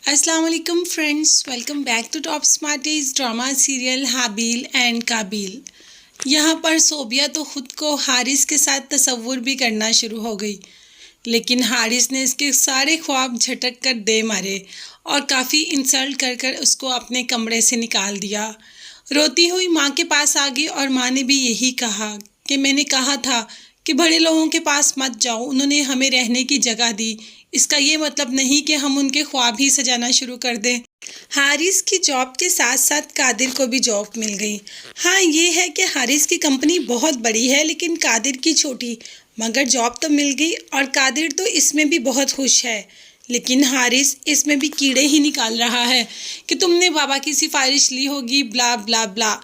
السلام علیکم friends, welcome back to top smarties drama serial Habil and Qabil. یہاں پر صوبیہ تو خود کو حارث کے ساتھ تصور بھی کرنا شروع ہو گئی، لیکن حارث نے اس کے سارے خواب جھٹک کر دے مارے اور کافی انسلٹ کر کر اس کو اپنے کمرے سے نکال دیا۔ روتی ہوئی ماں کے پاس آ گئی اور ماں نے بھی یہی کہا کہ میں نے کہا تھا کہ بڑے لوگوں کے پاس مت جاؤ، انہوں نے ہمیں رہنے کی جگہ دی، اس کا یہ مطلب نہیں کہ ہم ان کے خواب ہی سجانا شروع کر دیں۔ حارث کی جاب کے ساتھ ساتھ قادر کو بھی جاب مل گئی۔ ہاں یہ ہے کہ حارث کی کمپنی بہت بڑی ہے لیکن قادر کی چھوٹی، مگر جاب تو مل گئی اور قادر تو اس میں بھی بہت خوش ہے، لیکن حارث اس میں بھی کیڑے ہی نکال رہا ہے کہ تم نے بابا کی سفارش لی ہوگی بلا بلا بلا،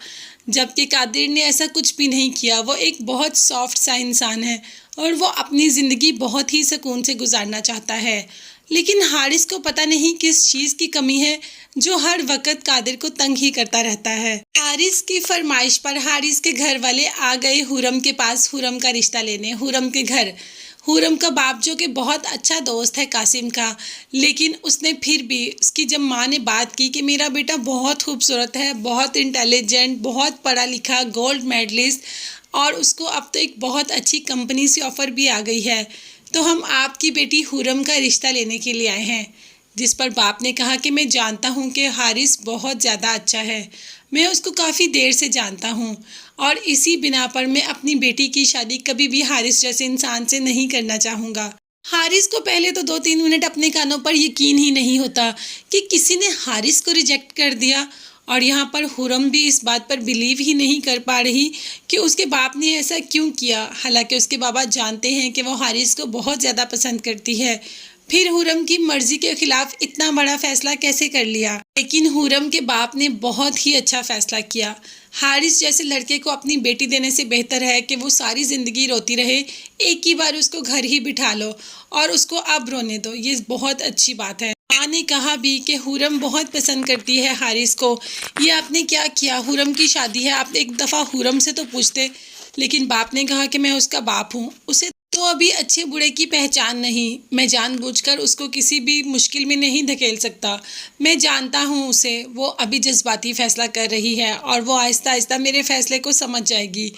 جبکہ قادر نے ایسا کچھ بھی نہیں کیا۔ وہ ایک بہت سافٹ سا انسان ہے اور وہ اپنی زندگی بہت ہی سکون سے گزارنا چاہتا ہے، لیکن حارث کو پتہ نہیں کس چیز کی کمی ہے جو ہر وقت قادر کو تنگ ہی کرتا رہتا ہے۔ حارث کی فرمائش پر حارث کے گھر والے آ گئے حورم کے پاس حورم کا رشتہ لینے، حورم کے گھر۔ حورم کا باپ جو کہ بہت اچھا دوست ہے قاسم کا، لیکن اس نے پھر بھی اس کی جب ماں نے بات کی کہ میرا بیٹا بہت خوبصورت ہے، بہت انٹیلیجنٹ، بہت پڑھا لکھا، گولڈ میڈلسٹ، اور اس کو اب تو ایک بہت اچھی کمپنی سے آفر بھی آ گئی ہے، تو ہم آپ کی بیٹی حورم کا رشتہ لینے کے لیے آئے ہیں۔ جس پر باپ نے کہا کہ میں جانتا ہوں کہ حارث بہت زیادہ اچھا ہے، میں اس کو کافی دیر سے جانتا ہوں اور اسی بنا پر میں اپنی بیٹی کی شادی کبھی بھی حارث جیسے انسان سے نہیں کرنا چاہوں گا۔ حارث کو پہلے تو 2-3 منٹ اپنے کانوں پر یقین ہی نہیں ہوتا کہ کسی نے حارث کو ریجیکٹ کر دیا، اور یہاں پر حورم بھی اس بات پر بلیو ہی نہیں کر پا رہی کہ اس کے باپ نے ایسا کیوں کیا، حالانکہ اس کے بابا جانتے ہیں کہ وہ حارث کو بہت زیادہ پسند کرتی ہے، پھر حورم کی مرضی کے خلاف اتنا بڑا فیصلہ کیسے کر لیا۔ لیکن حورم کے باپ نے بہت ہی اچھا فیصلہ کیا۔ حارث جیسے لڑکے کو اپنی بیٹی دینے سے بہتر ہے کہ وہ ساری زندگی روتی رہے، ایک ہی بار اس کو گھر ہی بٹھا لو اور اس کو اب رونے دو، یہ بہت اچھی بات ہے۔ ماں نے کہا بھی کہ حورم بہت پسند کرتی ہے حارث کو، یہ آپ نے کیا کیا، حورم کی شادی ہے، آپ ایک دفعہ حورم سے تو پوچھتے۔ لیکن باپ نے کہا کہ میں اس کا باپ ہوں، اسے تو ابھی اچھے برے کی پہچان نہیں، میں جان بوجھ کر اس کو کسی بھی مشکل میں نہیں دھکیل سکتا، میں جانتا ہوں اسے، وہ ابھی جذباتی فیصلہ کر رہی ہے اور وہ آہستہ آہستہ میرے فیصلے کو سمجھ جائے گی۔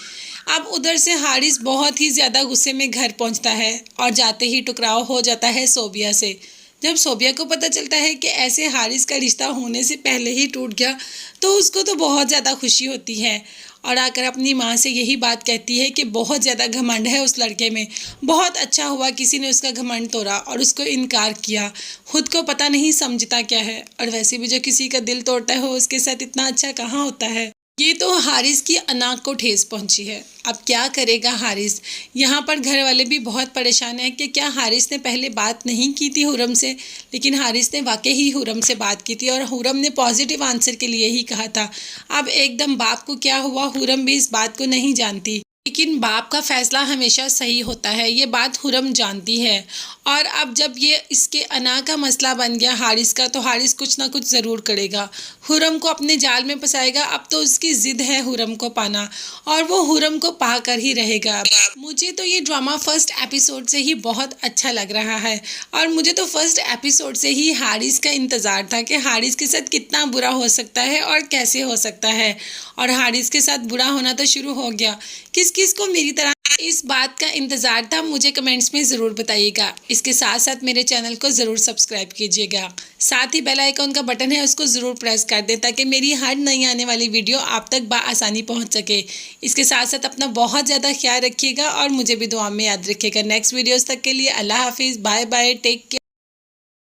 اب ادھر سے حارث بہت ہی زیادہ غصے میں گھر پہنچتا ہے اور جاتے ہی ٹکراؤ ہو جاتا ہے صوبیہ سے۔ جب صوبیہ کو پتہ چلتا ہے کہ ایسے حارث کا رشتہ ہونے سے پہلے ہی ٹوٹ گیا تو اس کو تو بہت زیادہ خوشی ہوتی ہے اور آ کر اپنی ماں سے یہی بات کہتی ہے کہ بہت زیادہ گھمنڈ ہے اس لڑکے میں، بہت اچھا ہوا کسی نے اس کا گھمنڈ توڑا اور اس کو انکار کیا، خود کو پتہ نہیں سمجھتا کیا ہے، اور ویسے بھی جو کسی کا دل توڑتا ہے وہ اس کے ساتھ اتنا اچھا کہاں ہوتا ہے۔ یہ تو حارث کی اناق کو ٹھیس پہنچی ہے، اب کیا کرے گا حارث۔ یہاں پر گھر والے بھی بہت پریشان ہیں کہ کیا حارث نے پہلے بات نہیں کی تھی حورم سے، لیکن حارث نے واقعی ہی حورم سے بات کی تھی اور حورم نے پازیٹیو آنسر کے لیے ہی کہا تھا۔ اب ایک دم باپ کو کیا ہوا، حورم بھی اس بات کو نہیں جانتی، لیکن باپ کا فیصلہ ہمیشہ صحیح ہوتا ہے، یہ بات حورم جانتی ہے۔ اور اب جب یہ اس کے انا کا مسئلہ بن گیا حارث کا، تو حارث کچھ نہ کچھ ضرور کرے گا، حورم کو اپنے جال میں پھنسائے گا۔ اب تو اس کی ضد ہے حورم کو پانا اور وہ حورم کو پا کر ہی رہے گا۔ مجھے تو یہ ڈرامہ فرسٹ ایپیسوڈ سے ہی بہت اچھا لگ رہا ہے اور مجھے تو فرسٹ ایپیسوڈ سے ہی حارث کا انتظار تھا کہ حارث کے ساتھ کتنا برا ہو سکتا ہے اور کیسے ہو سکتا ہے، اور حارث کے ساتھ برا ہونا تو شروع ہو گیا۔ کس کس کو میری طرح اس بات کا انتظار تھا مجھے کمنٹس میں ضرور بتائیے گا۔ اس کے ساتھ ساتھ میرے چینل کو ضرور سبسکرائب کیجیے گا، ساتھ ہی بیل آئیکن کا بٹن ہے اس کو ضرور پریس کر دیں تاکہ میری ہر نئی آنے والی ویڈیو آپ تک بآسانی پہنچ سکے۔ اس کے ساتھ ساتھ اپنا بہت زیادہ خیال رکھیے گا اور مجھے بھی دعا میں یاد رکھیے گا۔ نیکسٹ ویڈیوز تک کے لیے اللہ حافظ، بائے بائے، ٹیک کیئر۔